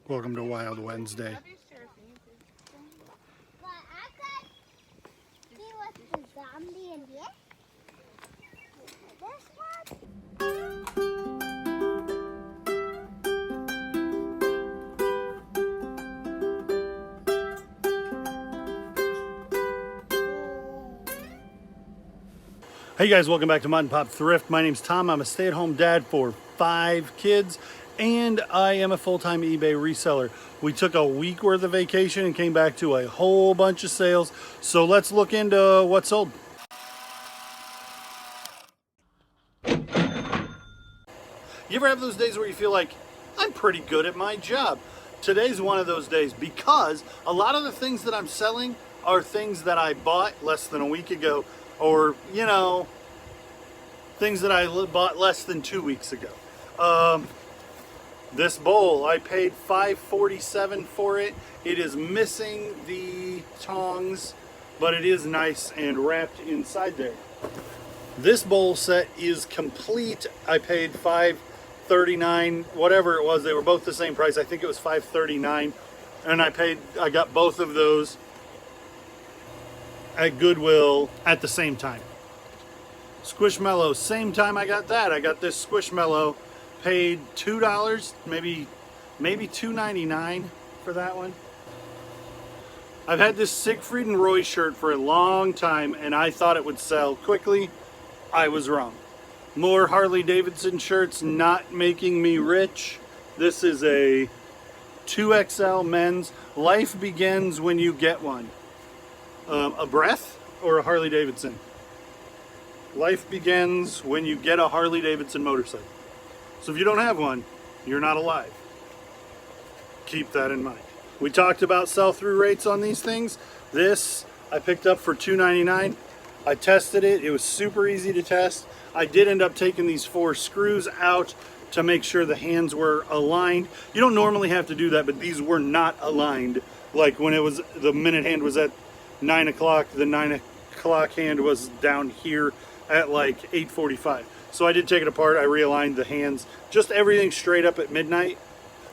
Welcome to Wild Wednesday. But I could see what the zombie in here. This one. Hey guys, welcome back to Mud and Pop Thrift. My name's Tom. I'm a stay-at-home dad for 5 kids, and I am a full-time eBay reseller. We took a week worth of vacation and came back to a whole bunch of sales. So let's look into what sold. You ever have those days where you feel like, I'm pretty good at my job? Today's one of those days because a lot of the things that I'm selling are things that I bought less than a week ago, or, you know, things that I bought less than 2 weeks ago. This bowl, I paid $5.47 for it. It is missing the tongs, but it is nice and wrapped inside there. This bowl set is complete. I paid $5.39, whatever it was. They were both the same price. I think it was $5.39, and I got both of those at Goodwill at the same time. Squishmallow, same time I got that. I got this Squishmallow, paid $2, maybe $2.99 for that one. I've had this Siegfried and Roy shirt for a long time, and I thought it would sell quickly. I was wrong. More Harley Davidson shirts, not making me rich. This is a 2XL men's. Life begins when you get one. A breath or a Harley Davidson? Life begins when you get a Harley Davidson motorcycle. So if you don't have one, you're not alive. Keep that in mind. We talked about sell-through rates on these things. This I picked up for $2.99. I tested it. It was super easy to test. I did end up taking these 4 screws out to make sure the hands were aligned. You don't normally have to do that, but these were not aligned. Like when it was, the minute hand was at 9 o'clock, the 9 o'clock hand was down here at like 8:45. So I did take it apart. I realigned the hands, just everything straight up at midnight.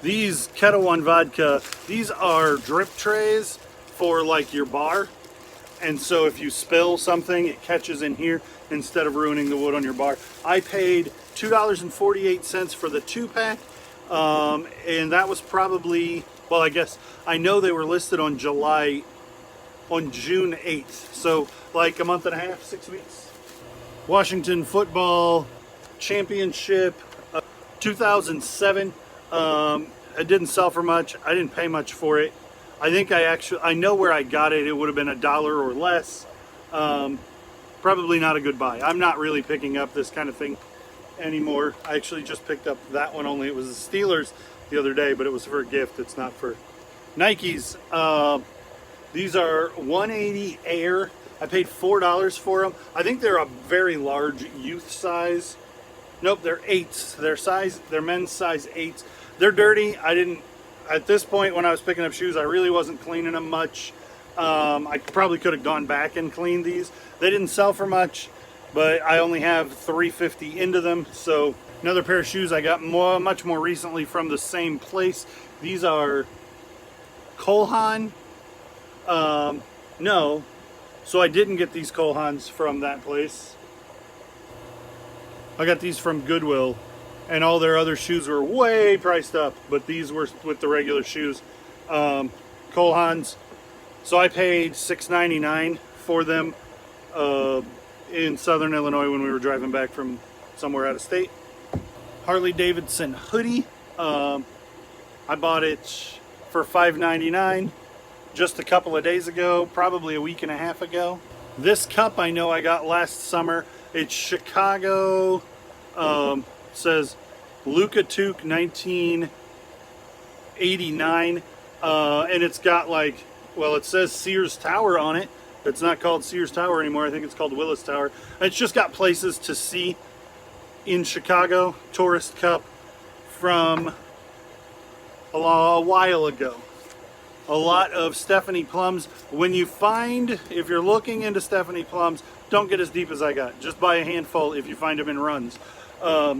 These Kettle One Vodka, these are drip trays for like your bar. And so if you spill something, it catches in here instead of ruining the wood on your bar. I paid $2.48 for the 2-pack. And that was probably, well, I guess, I know they were listed on June 8th. So like a month and a half, 6 weeks. Washington Football Championship, 2007. It didn't sell for much. I didn't pay much for it. I think I know where I got it. It would have been $1 or less. Probably not a good buy. I'm not really picking up this kind of thing anymore. I actually just picked up that one, only it was the Steelers the other day, but it was for a gift. It's not for Nikes. These are 180 Air. I paid $4 for them. I think they're a very large youth size. Nope, they're 8s. They're men's size 8s. They're dirty. At this point when I was picking up shoes, I really wasn't cleaning them much. I probably could have gone back and cleaned these. They didn't sell for much, but I only have $3.50 into them. So another pair of shoes I got much more recently from the same place. These are Cole Haan. No, so I didn't get these Cole Haans from that place. I got these from Goodwill, and all their other shoes were way priced up, but these were with the regular shoes. Cole Haans. So I paid $6.99 for them in Southern Illinois when we were driving back from somewhere out of state. Harley Davidson hoodie. I bought it for $5.99 just a couple of days ago, probably a week and a half ago. This cup I know I got last summer. It's Chicago, says Luka Took 1989, and it's got like, well, it says Sears Tower on it. It's not called Sears Tower anymore. I think it's called Willis Tower. It's just got places to see in Chicago. Tourist cup from a while ago. A lot of Stephanie plums. When you find, if you're looking into Stephanie plums, don't get as deep as I got. Just buy a handful if you find them in runs. I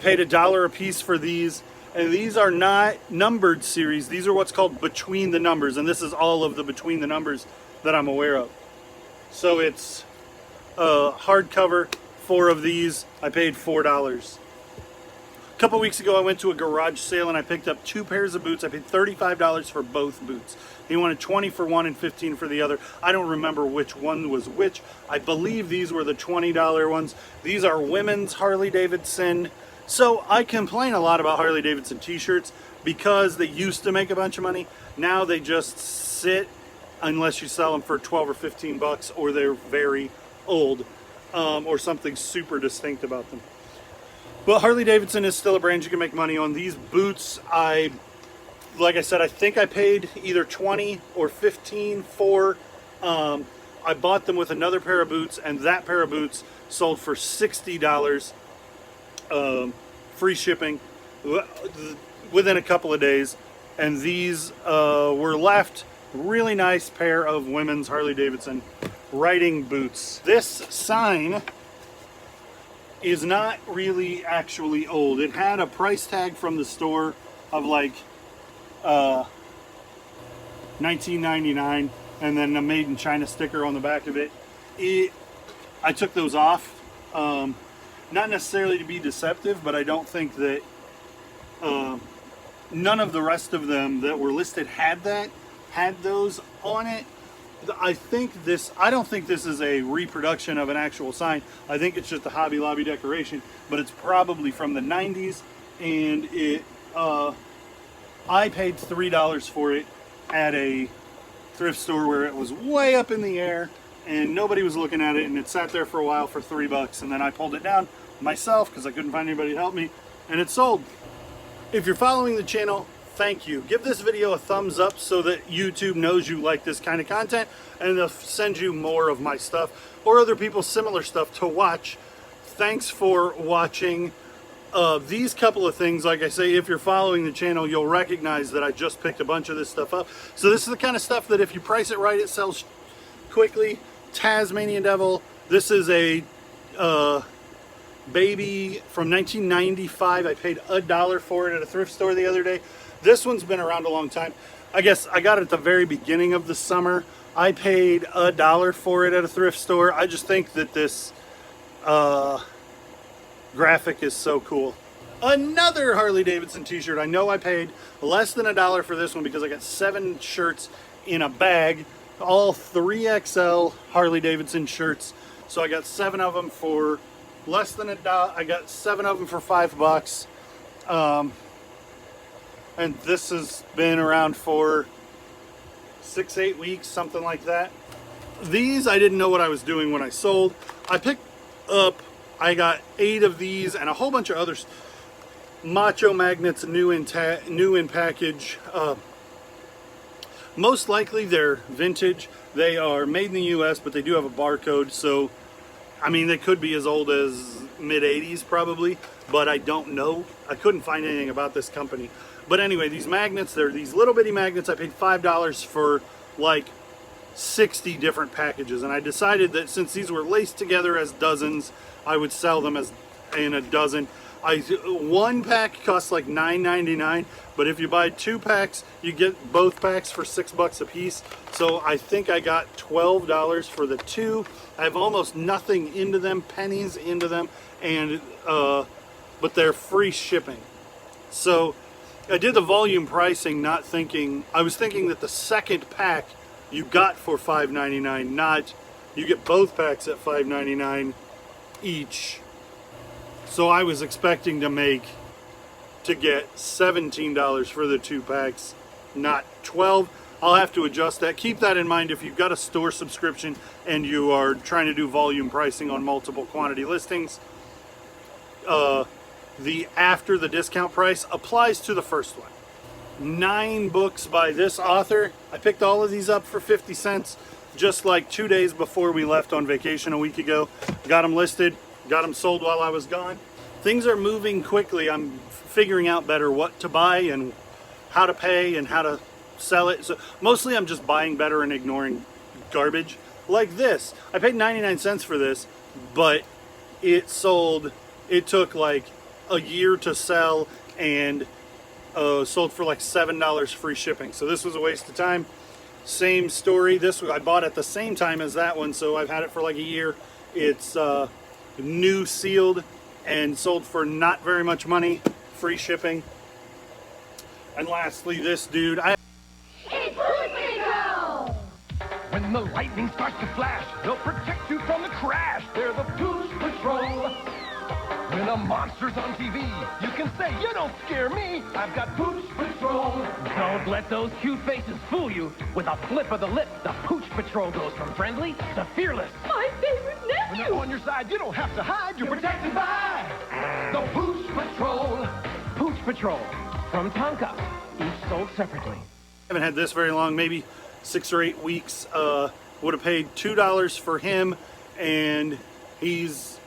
paid $1 a piece for these. And these are not numbered series. These are what's called between the numbers. And this is all of the between the numbers that I'm aware of. So it's hardcover, 4 of these. I paid $4. A couple weeks ago, I went to a garage sale and I picked up 2 pairs of boots. I paid $35 for both boots. He wanted 20 for one and 15 for the other. I don't remember which one was which. I believe these were the $20 ones. These are women's Harley Davidson. So I complain a lot about Harley Davidson t-shirts because they used to make a bunch of money. Now they just sit unless you sell them for 12 or 15 bucks, or they're very old, or something super distinct about them. But Harley Davidson is still a brand you can make money on. These boots, like I said, I think I paid either 20 or 15 for. I bought them with another pair of boots, and that pair of boots sold for $60, free shipping, within a couple of days. And these were left. Really nice pair of women's Harley Davidson riding boots. This sign is not really actually old. It had a price tag from the store of like $19.99, and then a made in China sticker on the back of it. I took those off, not necessarily to be deceptive, but I don't think that none of the rest of them that were listed had those on it. I don't think this is a reproduction of an actual sign. I think it's just a Hobby Lobby decoration, but it's probably from the 90s, and I paid $3 for it at a thrift store where it was way up in the air and nobody was looking at it, and it sat there for a while for $3, and then I pulled it down myself because I couldn't find anybody to help me, and it sold. If you're following the channel, thank you. Give this video a thumbs up so that YouTube knows you like this kind of content, and they'll send you more of my stuff or other people's similar stuff to watch. Thanks for watching. These couple of things, like I say, if you're following the channel, you'll recognize that I just picked a bunch of this stuff up. So this is the kind of stuff that if you price it right, it sells quickly. Tasmanian Devil. This is a baby from 1995. I paid $1 for it at a thrift store the other day. This one's been around a long time. I guess I got it at the very beginning of the summer. I paid $1 for it at a thrift store. I just think that this graphic is so cool. Another Harley Davidson t-shirt. I know I paid less than $1 for this one because I got 7 shirts in a bag, all 3XL Harley Davidson shirts. So I got 7 of them for less than $1. I got 7 of them for $5. And this has been around for 6-8 weeks, something like that. These, I didn't know what I was doing when I sold. I picked up, I got 8 of these and a whole bunch of others. Macho Magnets, new in package. Most likely they're vintage. They are made in the US, but they do have a barcode. So, I mean, they could be as old as mid-80s probably, but I don't know. I couldn't find anything about this company. But anyway, these magnets, they're these little bitty magnets. I paid $5 for like 60 different packages. And I decided that since these were laced together as dozens, I would sell them as in a dozen. One pack costs like $9.99, but if you buy 2 packs, you get both packs for $6 a piece. So I think I got $12 for the 2. I have almost nothing into them, pennies into them, and but they're free shipping. So I did the volume pricing, not thinking, I was thinking that the second pack you got for $5.99, not you get both packs at $5.99 each. So I was expecting to get $17 for the 2 packs, not $12. I'll have to adjust that. Keep that in mind if you've got a store subscription and you are trying to do volume pricing on multiple quantity listings. The after the discount price applies to the first one. 9 books by this author. I picked all of these up for 50 cents just like 2 days before we left on vacation a week ago. Got them listed, got them sold while I was gone. Things are moving quickly. I'm figuring out better what to buy and how to pay and how to sell it. So mostly I'm just buying better and ignoring garbage like this. I paid 99 cents for this, but it sold, it took like a year to sell, and sold for like $7 free shipping. So this was a waste of time. Same story. This I bought at the same time as that one, so I've had it for like a year. It's new, sealed, and sold for not very much money, free shipping. And lastly, this dude. When the lightning starts to flash, they'll protect you from the crash. They're the Pooch Patrol. When a monster's on TV, you can say, you don't scare me. I've got Pooch Patrol. Don't let those cute faces fool you. With a flip of the lip, the Pooch Patrol goes from friendly to fearless. My favorite When nephew! they're on your side, you don't have to hide. You're protected by the Pooch Patrol. Pooch Patrol from Tonka, each sold separately. I haven't had this very long, maybe 6 or 8 weeks. Would have paid $2 for him, and he's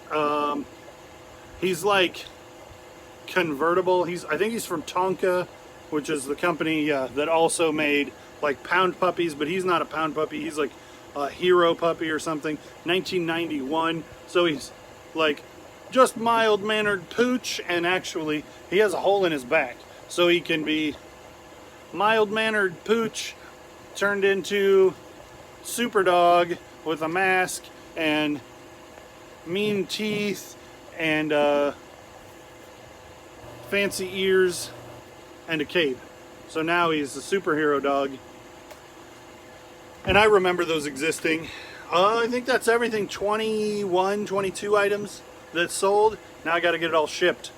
like convertible. I think he's from Tonka, which is the company that also made like pound puppies, but he's not a pound puppy. He's like a hero puppy or something. 1991. So he's like just mild-mannered pooch, and actually he has a hole in his back, so he can be mild-mannered pooch turned into super dog with a mask and mean teeth and fancy ears and a cape. So now he's a superhero dog. And I remember those existing. I think that's everything. 21, 22 items that sold. Now I got to get it all shipped.